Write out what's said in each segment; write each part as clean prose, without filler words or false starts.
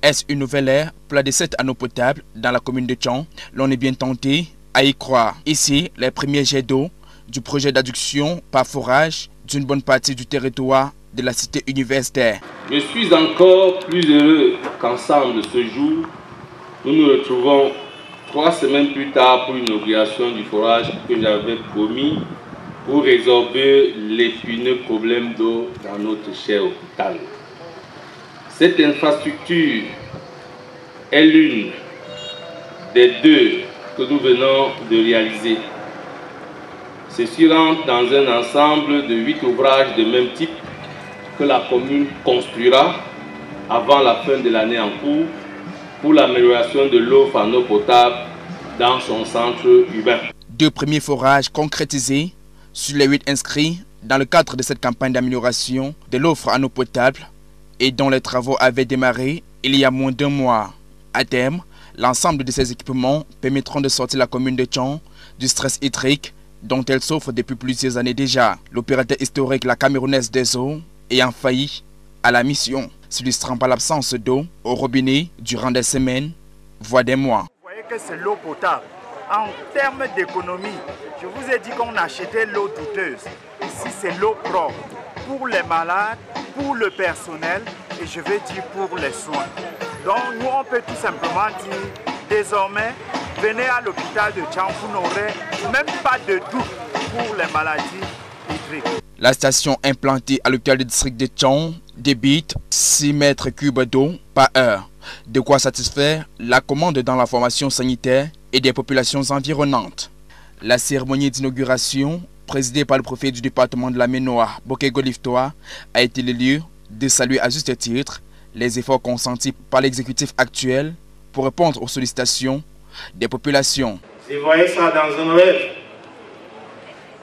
Est-ce une nouvelle ère pour la desserte en eau potable dans la commune de Tchon? L'on est bien tenté à y croire. Ici, les premiers jets d'eau du projet d'adduction par forage d'une bonne partie du territoire de la cité universitaire. Je suis encore plus heureux qu'ensemble ce jour, nous nous retrouvons 3 semaines plus tard pour l'inauguration du forage que j'avais promis pour résorber l'épineux problème d'eau dans notre cher hôpital. Cette infrastructure est l'une des 2 que nous venons de réaliser. Ceci rentre dans un ensemble de 8 ouvrages de même type que la commune construira avant la fin de l'année en cours pour l'amélioration de l'offre en eau potable dans son centre urbain. 2 premiers forages concrétisés sur les 8 inscrits dans le cadre de cette campagne d'amélioration de l'offre en eau potable et dont les travaux avaient démarré il y a moins d'1 mois. À terme, l'ensemble de ces équipements permettront de sortir la commune de Tchon du stress hydrique dont elle souffre depuis plusieurs années déjà. L'opérateur historique, la Camerounaise des eaux, ayant failli à la mission, s'illustrant par l'absence d'eau au robinet durant des semaines, voire des mois. Vous voyez que c'est l'eau potable. En termes d'économie, je vous ai dit qu'on achetait l'eau douteuse. Ici, c'est l'eau propre pour les malades, pour le personnel et je vais dire pour les soins. Donc nous, on peut tout simplement dire, désormais, venez à l'hôpital de Tchon, vous n'aurez même pas de doute pour les maladies hydriques. La station implantée à l'hôpital du district de Tchon débite 6 mètres cubes d'eau par heure, de quoi satisfaire la commande dans la formation sanitaire et des populations environnantes. La cérémonie d'inauguration, présidée par le préfet du département de la Ménoire, Bokego Liftoa, a été le lieu de saluer à juste titre les efforts consentis par l'exécutif actuel pour répondre aux sollicitations des populations. Je voyais ça dans un rêve.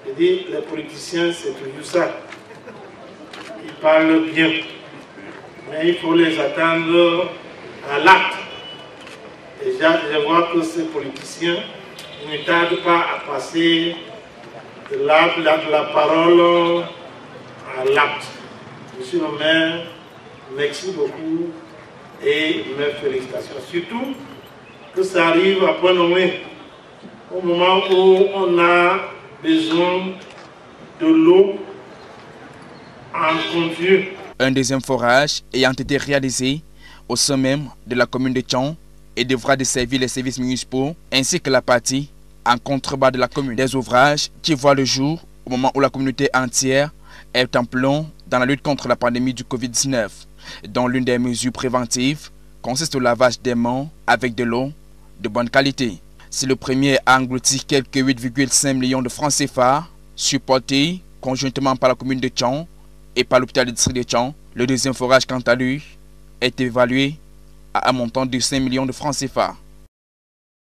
Je dis, les politiciens, c'est toujours ça. Ils parlent bien, mais il faut les attendre à l'acte. Déjà, je vois que ces politiciens ne tardent pas à passer de la parole à l'acte. Monsieur le maire, merci beaucoup et mes félicitations. Surtout que ça arrive à point nommé, au moment où on a besoin de l'eau en continu. Un deuxième forage ayant été réalisé au sein même de la commune de Tchon et devra desservir les services municipaux ainsi que la partie en contrebas de la commune. Des ouvrages qui voient le jour au moment où la communauté entière est en plomb dans la lutte contre la pandémie du Covid-19, dont l'une des mesures préventives consiste au lavage des mains avec de l'eau de bonne qualité. Si le premier a englouti quelques 8,5 millions de francs CFA, supportés conjointement par la commune de Tchon et par l'hôpital du district de Tchon, le deuxième forage, quant à lui, est évalué à un montant de 5 millions de francs CFA.